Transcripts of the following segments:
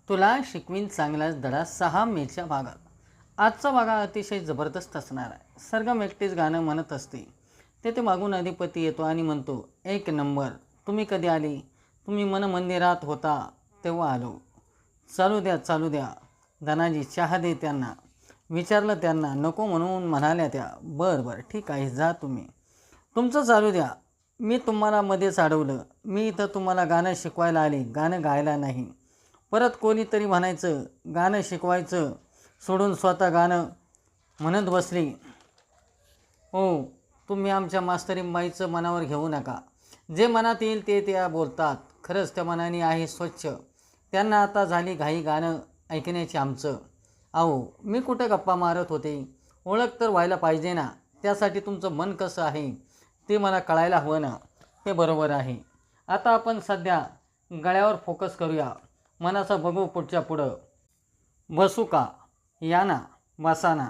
तुला शिकवीन चांगलाच धडा 6 मेच्या भागात. आजचा भागा अतिशय जबरदस्त असणार आहे. सरगम एकटीच गाणं म्हणत असते. तेथे मागून अधिपती येतो आणि म्हणतो, 1 नंबर. तुम्ही कधी आली? तुम्ही मनमंदिरात होता तेव्हा आलो. चालू द्या चालू द्या. धनाजी चहा दे त्यांना. विचारलं त्यांना. नको म्हणून म्हणाल्या त्या. बरं बरं ठीक आहे, जा तुम्ही. तुमचं चालू द्या. मी तुम्हाला मध्येच अडवलं. मी इथं तुम्हाला गाणं शिकवायला आले, गाणं गायला नाही. परत कोणीतरी म्हणायचं गाणं शिकवायचं सोडून स्वतः गाणं म्हणत बसली. हो, तुम्ही आमच्या मास्तरीबाईचं मनावर घेऊ नका. जे मनात येईल ते त्या बोलतात. खरंच त्या मनाने आहे स्वच्छ. त्यांना आता झाली घाई गाणं ऐकण्याची आमचं. अहो, मी कुठं गप्पा मारत होते. ओळख तर व्हायला पाहिजे ना. त्यासाठी तुमचं मन कसं आहे ते मला कळायला हवं ना. ते बरोबर आहे. आता आपण सध्या गळ्यावर फोकस करूया. मनाचं बघू पुढच्या पुढं. बसू का? या ना, बसा ना.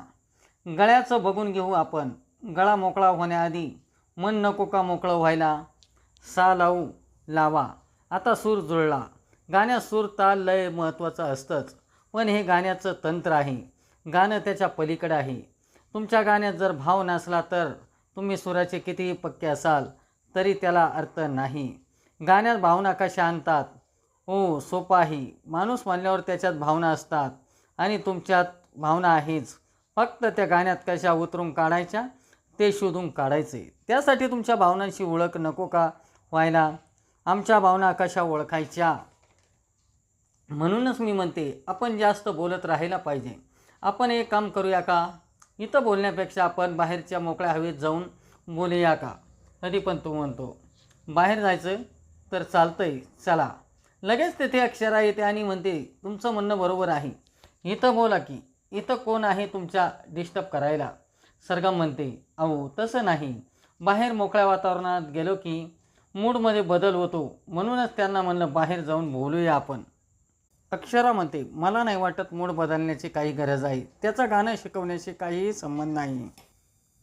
गळ्याचं बघून घेऊ आपण. गळा मोकळा होण्याआधी मन नको का मोकळं व्हायला? सा लावू लावा. आता सूर जुळला. गाण्यात सूर ताल लय महत्त्वाचं असतंच. पण हे गाण्याचं तंत्र आहे. गाणं त्याच्या पलीकडे आहे. तुमच्या गाण्यात जर भाव नसला तर तुम्ही सुराचे कितीही पक्के असाल तरी त्याला अर्थ नाही. गाण्यात भावना कशा आणतात? हो, सोपं आहे. माणूस म्हणल्यावर त्याच्यात भावना असतात आणि तुमच्यात भावना आहेच. फक्त त्या गाण्यात कशा उतरून काढायच्या ते शोधून काढायचे. त्यासाठी तुमच्या भावनांची ओळख नको का व्हायला? आमच्या भावना कशा ओळखायच्या? म्हणूनच मी म्हणते आपण जास्त बोलत राहायला पाहिजे. आपण एक काम करूया का? इथं बोलण्यापेक्षा आपण बाहेरच्या मोकळ्या हवेत जाऊन बोलूया का? तरी पण तू म्हणतो बाहेर जायचं तर चालतंय, चला. लगेच तेथे अक्षरा येते आणि म्हणते, तुमचं म्हणणं बरोबर आहे. इथं बोला की. इथं कोण आहे तुमच्या डिस्टर्ब करायला? सरगम म्हणते, अहो तसं नाही. बाहेर मोकळ्या वातावरणात गेलो की मूडमध्ये बदल होतो. म्हणूनच त्यांना म्हणलं बाहेर जाऊन बोलूया आपण. अक्षरा म्हणते, मला नाही वाटत मूड बदलण्याची काही गरज आहे. त्याचं गाणं शिकवण्याशी काहीही संबंध नाही.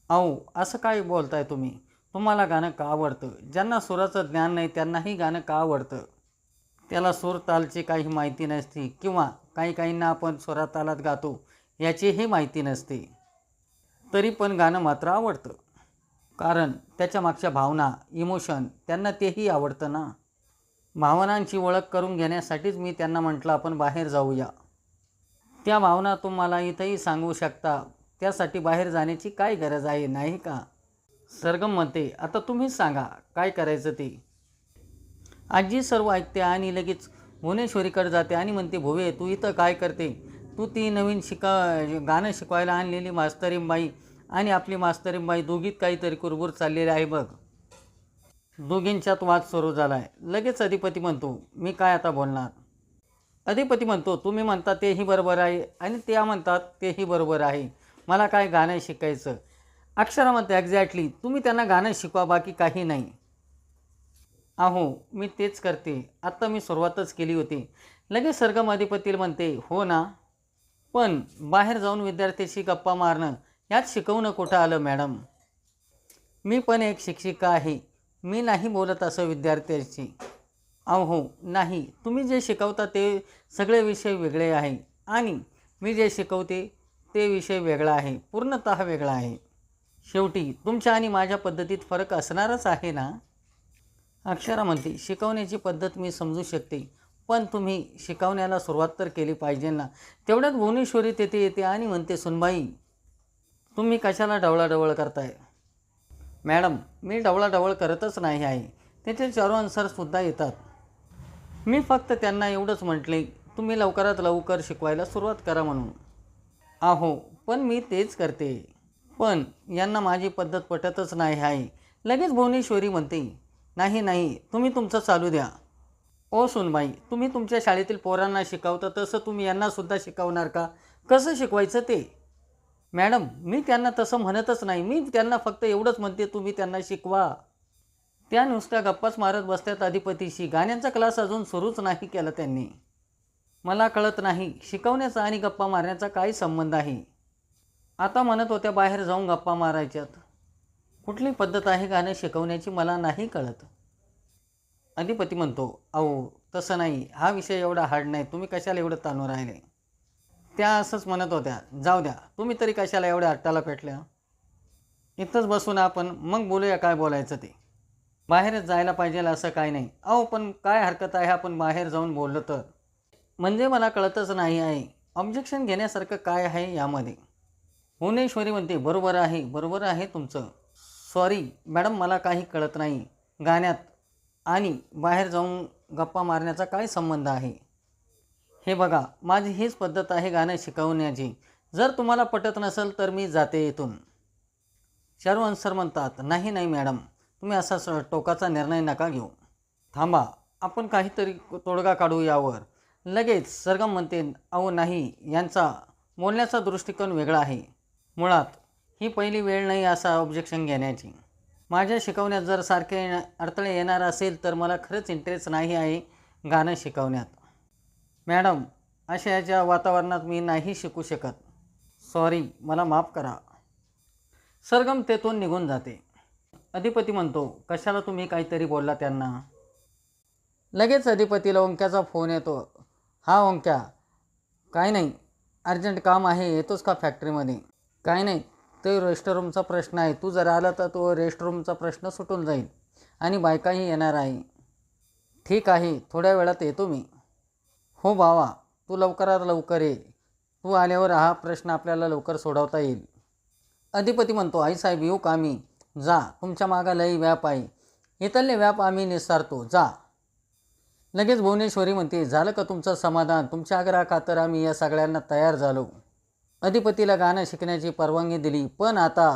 अहो, असं काय बोलताय तुम्ही? तुम्हाला गाणं का आवडतं? ज्यांना सुराचं ज्ञान नाही त्यांनाही गाणं का आवडतं? त्याला सूर तालची काही माहिती नसते किंवा काहींना आपण स्वरातालात गातो याचीही माहिती नसते. तरी पण गाणं मात्र आवडतं. कारण त्याच्या मागच्या भावना, इमोशन त्यांना तेही आवडतं ना. भावनांची ओळख करून घेण्यासाठीच मी त्यांना म्हटलं आपण बाहेर जाऊया. त्या भावना तुम्हाला इथंही सांगू शकता. त्यासाठी बाहेर जाण्याची काय गरज आहे, नाही का? सरगम म्हणते, आता तुम्हीच सांगा काय करायचं ते. आजी सर्व ऐकते आणि लगेच भुवनेश्वरीकडे जाते आणि म्हणते, भुवे तू इथं काय करते? तू ती नवीन गाणं शिकवायला आणलेली मास्तरीबाई आणि आपली मास्तरीबाई दोघीत काहीतरी कुरबुर चाललेली आहे बघ. दोघींच्यात वाद सुरू झाला आहे. लगेच अधिपती म्हणतो, मी काय आता बोलणार? अधिपती म्हणतो, तुम्ही म्हणता तेही बरोबर आहे आणि त्या म्हणतात तेही बरोबर आहे. मला काय गाणं शिकायचं? अक्षरा म्हणते, एक्झॅक्टली. तुम्ही त्यांना गाणं शिकवा, बाकी काही नाही. अहो, मी तेच करते. आत्ता मी सुरुवातच केली होती. लगेच सरगम अधिपतीला म्हणते, हो ना. पण बाहेर जाऊन विद्यार्थ्याशी गप्पा मारणं यात शिकवणं कुठं आलं मॅडम? मी पण एक शिक्षिका आहे. मी नाही बोलत असं विद्यार्थ्याशी. अहो नाही, तुम्ही जे शिकवता ते सगळे विषय वेगळे आहे आणि मी जे शिकवते ते विषय वेगळा आहे, पूर्णतः वेगळा आहे. शेवटी तुमच्या आणि माझ्या पद्धतीत फरक असणारच आहे ना. अक्षरा म्हणते, शिकवण्याची पद्धत मी समजू शकते, पण तुम्ही शिकवण्याला सुरुवात तर केली पाहिजे ना. तेवढ्यात भुवनेश्वरी तेथे येते आणि म्हणते, सुनबाई तुम्ही कशाला ढवळाढवळ करताय? मॅडम, मी ढवळाढवळ करतच नाही आहे. त्याचे चारो आन्सरसुद्धा येतात. मी फक्त त्यांना एवढंच म्हटले, तुम्ही लवकरात लवकर शिकवायला सुरुवात करा म्हणून. अहो, पण मी तेच करते. पण यांना माझी पद्धत पटतच नाही आहे. लगेच भुवनेश्वरी म्हणते, नाही नाही, तुम्ही तुमचं चालू द्या. ओ सुनबाई, तुम्ही तुमच्या शाळेतील पोरांना शिकवता तसं तुम्ही यांनासुद्धा शिकवणार का? कसं शिकवायचं ते? मॅडम, मी त्यांना तसं म्हणतच नाही. मी त्यांना फक्त एवढंच म्हणते, तुम्ही त्यांना शिकवा. त्या नुसत्या गप्पाच मारत बसत्यात अधिपतीशी. गाण्याचा क्लास अजून सुरूच नाही केला त्यांनी. मला कळत नाही शिकवण्याचा आणि गप्पा मारण्याचा काय संबंध आहे. आता म्हणत होत्या बाहेर जाऊन गप्पा मारायच्यात. कुठली पद्धत आहे गाणं शिकवण्याची मला नाही कळत. अधिपती म्हणतो, अहो तसं नाही, हा विषय एवढा हार्ड नाही, तुम्ही कशाला एवढं ताणून राहिले. त्या असंच म्हणत होत्या. जाऊ द्या, तुम्ही तरी कशाला एवढ्या हट्टाला पेटल्या. इथंच बसून आपण मग बोलूया काय बोलायचं ते. बाहेरच जायला पाहिजे असं काय नाही. अहो पण काय हरकत आहे आपण बाहेर जाऊन बोललो तर. म्हणजे मला कळतच नाही आहे, ऑब्जेक्शन घेण्यासारखं काय आहे यामध्ये. भुवनेश्वरी म्हणते, बरोबर आहे, बरोबर आहे तुमचं. सॉरी मॅडम, मला काही कळत नाही. गाण्यात आणि बाहेर जाऊन गप्पा मारण्याचा काय संबंध आहे. हे बघा, माझी हीच पद्धत आहे गाणं शिकवण्याची. जर तुम्हाला पटत नसेल तर मी जाते इथून. शाहरुख सर म्हणतात, नाही नाही मॅडम, तुम्ही असा टोकाचा निर्णय नका घेऊ. थांबा, आपण काहीतरी तोडगा काढू यावर. लगेच सरगम म्हणते, अहो नाही, यांचा बोलण्याचा दृष्टिकोन वेगळा आहे. मुळात ही पहिली वेळ नाही असा ऑब्जेक्शन घेण्याची. माझ्या शिकवण्यात जर सारखे अडथळे येणार असेल तर मला खरंच इंटरेस्ट नाही आहे गाणं शिकवण्यात. मॅडम, अशा याच्या वातावरणात मी नाही शिकू शकत. सॉरी, मला माफ करा. सरगम तेथून निघून जाते. अधिपती म्हणतो, कशाला तुम्ही काहीतरी बोलला त्यांना. लगेच अधिपतीला ओंक्याचा फोन येतो. हा ओंक्या, काय नाही, अर्जंट काम आहे, येतोच का फॅक्टरीमध्ये. काय नाही, तो रेस्टरूमचा प्रश्न आहे, तू जर आला तर तो रेस्टरूमचा प्रश्न सुटून जाईल आणि बायकाही येणार आहे. ठीक आहे, थोड्या वेळात येतो मी. हो बावा, तू लवकरात लवकर ये. तू आल्यावर हा प्रश्न आपल्याला लवकर सोडवता येईल. अधिपती म्हणतो, आईसाहेब येऊ का मी. जा, तुमच्या मागा लई व्याप आहे, इथले व्याप आम्ही निस्तारतो, जा. लगेच भुवनेश्वरी म्हणते, झालं का तुमचं समाधान. तुमच्या आग्रहाखातर आम्ही या सगळ्यांना तयार झालो. अधिपतीला गाणं शिकण्याची परवानगी दिली, पण आता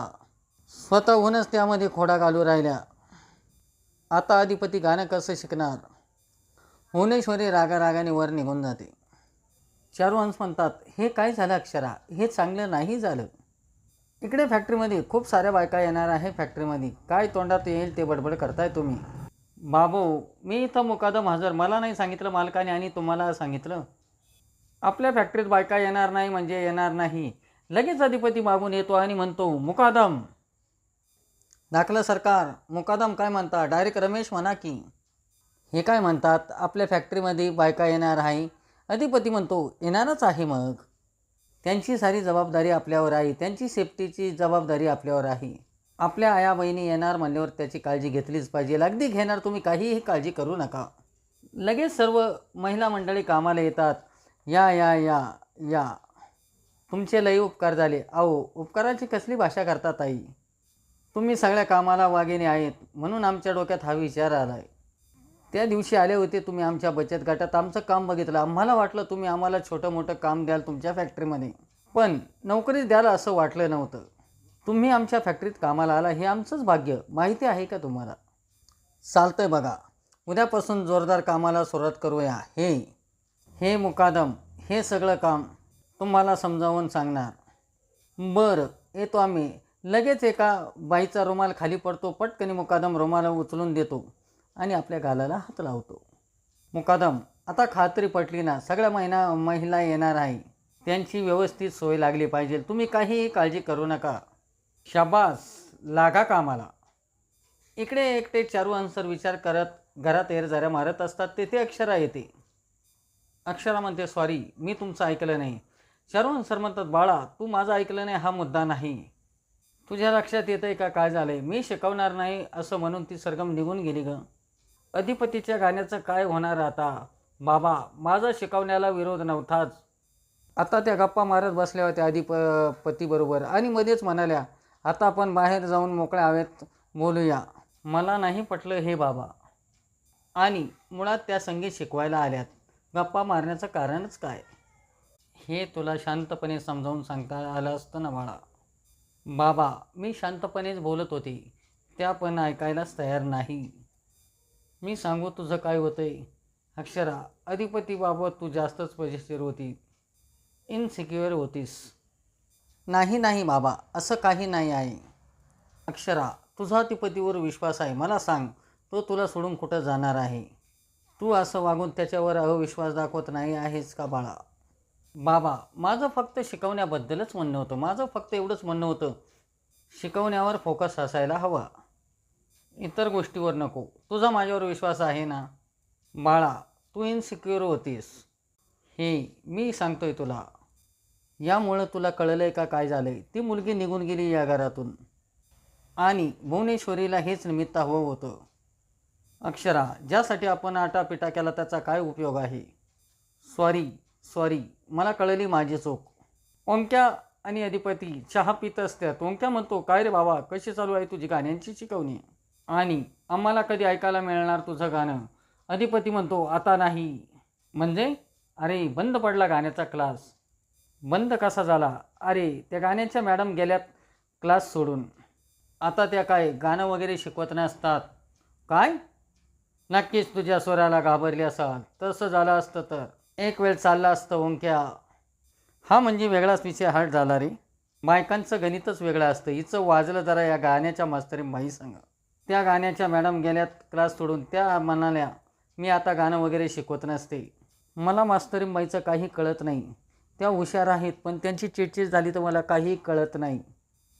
स्वतःहूनच त्यामध्ये खोडा घालू राहिल्या. आता अधिपती गाणं कसं शिकणार. भुवनेश्वरी रागारागाने वर निघून जाते. चारुहंस म्हणतात, हे काय झालं अक्षरा, हे चांगलं नाही झालं. इकडे फॅक्टरीमध्ये खूप साऱ्या बायका येणार आहे. फॅक्टरीमध्ये काय तोंडात येईल ते बडबड करताय तुम्ही. बाबू, मी इथं मुकादम हजर. मला नाही सांगितलं मालकाने आणि तुम्हाला सांगितलं. आपल्या फॅक्टरीत बायका येणार नाही म्हणजे येणार नाही. लगेच अधिपती मागून येतो आणि म्हणतो, मुकादम. दाखलं सरकार. मुकादम काय म्हणता. डायरेक्ट रमेश म्हणा की. हे काय म्हणतात, आपल्या फॅक्टरीमध्ये बायका येणार आहे. अधिपती म्हणतो, येणारच आहे मग. त्यांची सारी जबाबदारी आपल्यावर आहे, त्यांची सेफ्टीची जबाबदारी आपल्यावर आहे. आपल्या आया बहिणी येणार म्हणल्यावर त्याची काळजी घेतलीच पाहिजे. अगदी घेणार, तुम्ही काहीही काळजी करू नका. लगेच सर्व महिला मंडळी कामाला येतात. या या या या, तुमचे लई उपकार झाले. अहो, उपकाराची कसली भाषा करता ताई. तुम्ही सगळ्या कामाला वाघिणी आहेत म्हणून आमच्या डोक्यात हा विचार आला आहे. त्या दिवशी आले होते तुम्ही आमच्या बचत गटात, आमचं काम बघितलं. आम्हाला वाटलं तुम्ही आम्हाला छोटं मोठं काम द्याल तुमच्या फॅक्टरीमध्ये, पण नोकरीच द्याल असं वाटलं नव्हतं. तुम्ही आमच्या फॅक्टरीत कामाला आला हे आमचंच भाग्य. माहिती आहे का तुम्हाला. चालतंय बघा, उद्यापासून जोरदार कामाला सुरुवात करूया. हे मुकादम हे सगळं काम तुम्हाला समजावून सांगणार. बरं, येतो आम्ही. लगेच एका बाईचा रुमाल खाली पडतो. पटकन मुकादम रुमाल उचलून देतो आणि आपल्या गालाला हात लावतो. मुकादम, आता खात्री पटली ना. सगळ्या महिला येणार आहे, त्यांची व्यवस्थित सोय लागली पाहिजे. तुम्ही काहीही काळजी करू नका. शाबास, लागा कामाला. इकडे एकटे चारुहंस विचार करत घरात एरझाऱ्या मारत असतात. तेथे अक्षरा येते. अक्षरा म्हणते, सॉरी, मी तुमचं ऐकलं नाही. चारुहंस म्हणतात, बाळा, तू माझं ऐकलं नाही हा मुद्दा नाही. तुझ्या लक्षात येतंय का काय झालंय. मी शिकवणार नाही असं म्हणून ती सरगम निघून गेली ग. अधिपतीच्या गाण्याचं काय होणार आता. बाबा, माझा शिकवण्याला विरोध नव्हताच. आता त्या गप्पा मारत बसल्या होत्या अधिपतीबरोबर आणि मध्येच म्हणाल्या, आता आपण बाहेर जाऊन मोकळ्या हवेत बोलूया. मला नाही पटलं हे बाबा. आणि मुळात त्या संगीत शिकवायला आल्यात. गप्पा मारण्याचं कारणच काय हे तुला शांतपणे समजावून सांगता आलं असतं ना बाळा. बाबा, मी शांतपणेच बोलत होते, त्या पण ऐकायलाच तयार नाही. मी सांगू तुझं काय होतंय. अक्षरा, अधिपतीबाबत तू जास्तच पजेसिव्ह होती, इनसिक्युअर होतीस. नाही नाही बाबा, असं काही नाही आहे. अक्षरा, तुझा अधिपतीवर विश्वास आहे. मला सांग, तो तुला सोडून कुठं जाणार आहे. तू असं वागून त्याच्यावर अविश्वास दाखवत नाही आहेस का बाळा. बाबा, माझं फक्त शिकवण्याबद्दलच म्हणणं होतं. माझं फक्त एवढंच म्हणणं होतं, शिकवण्यावर फोकस असायला हवा, इतर गोष्टीवर नको. तुझा माझ्यावर विश्वास आहे ना. बाळा, तू इनसिक्युअर होतीस. हे मी सांगतोय तुला. यामुळं तुला कळलं आहे का काय झालं आहे? ती मुलगी निघून गेली या घरातून आणि भुवनेश्वरीला हेच निमित्त हवं होतं. अक्षरा, ज्यासाठी आपण आटापिटा केला त्याचा काय उपयोग आहे? सॉरी, मला कळली माझी चूक. ओंक्या आणि अधिपती चहा पित असतात. ओंक्या म्हणतो, काय रे बाबा, कशी चालू आहे तुझी गाण्यांची शिकवणी? आणि आम्हाला कधी ऐकायला मिळणार तुझं गाणं? अधिपती म्हणतो, आता नाही. म्हणजे? अरे, बंद पडला गाण्याचा क्लास. बंद कसा झाला? अरे, त्या गाण्याच्या मॅडम गेल्यात क्लास सोडून. आता त्या काय गाणं वगैरे शिकवत नसतात. काय? नक्कीच तुझ्या स्वराला घाबरली असाल. तसं झालं असतं तर एक वेळ चाललं असतं ओंक्या. हा म्हणजे वेगळाच विषय हार्ड झाला रे. बायकांचं गणितच वेगळं असतं. हिचं वाजलं जरा या गाण्याच्या मास्तरीन बाई सांग. त्या गाण्याच्या मॅडम गेल्यात क्लास सोडून. त्या म्हणाल्या, मी आता गाणं वगैरे शिकवत नसते. मला मास्तरीन बाईचं काही कळत नाही. त्या हुशार आहेत, पण त्यांची चिडचिड झाली तर मला काही कळत नाही.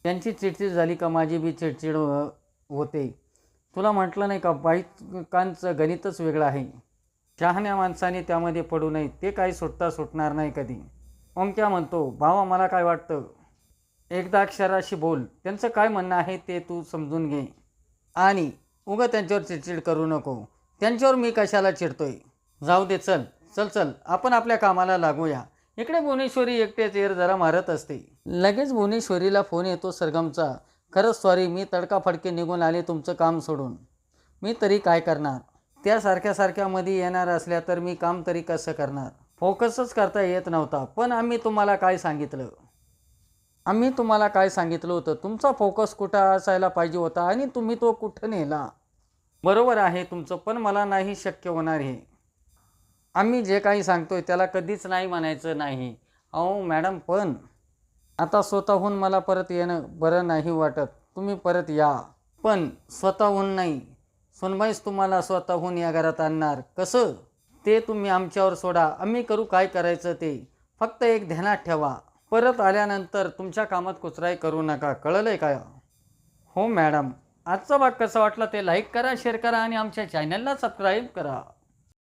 त्यांची चिडचिड झाली का माझी बी चिडचिड होते. तुला म्हटलं नाही का, बायकांचं गणितच वेगळं आहे. शहाण्या माणसाने त्यामध्ये पडू नये. ते काही सुटणार नाही कधी. ओंक्या म्हणतो, भावा मला काय वाटतं, एकदा अक्षराशी बोल. त्यांचं काय म्हणणं आहे ते तू समजून घे आणि उगा त्यांच्यावर चिडचिड करू नको. त्यांच्यावर मी कशाला चिडतोय? जाऊ दे, चल आपण आपल्या कामाला लागूया. इकडे भुवनेश्वरी एकटेच एअर जरा मारत असते. लगेच भुवनेश्वरीला फोन येतो सरगमचा. खरंच सॉरी, मी तडकाफडके निघून आले तुमचं काम सोडून. मी तरी काय करणार? त्या सारख्या मध्ये येणार असल्या तर मी काम तरी कसं करणार? फोकसच करता येत नव्हता. पण आम्ही तुम्हाला काय सांगितलं? होतं? तुमचा फोकस कुठं असायला पाहिजे होता आणि तुम्ही तो कुठं नेला? बरोबर आहे तुमचं, पण मला नाही शक्य होणार हे. आम्ही जे काही सांगतोय त्याला कधीच नाही म्हणायचं नाही. अहो मॅडम, पण आता स्वतःहून मला परत येणं बरं नाही वाटत. तुम्ही परत या. पण स्वतःहून नाही. सोनबाईच तुम्हाला स्वतःहून या घरात आणणार. कसं? ते तुम्ही आमच्यावर सोडा. आम्ही करू काय करायचं ते. फक्त एक ध्यानात ठेवा, परत आल्यानंतर तुमच्या कामात कुचराई करू नका. कळलंय का? हो मॅडम. आजचा भाग कसा वाटला ते लाईक करा, शेअर करा आणि आमच्या चॅनलला सबस्क्राईब करा.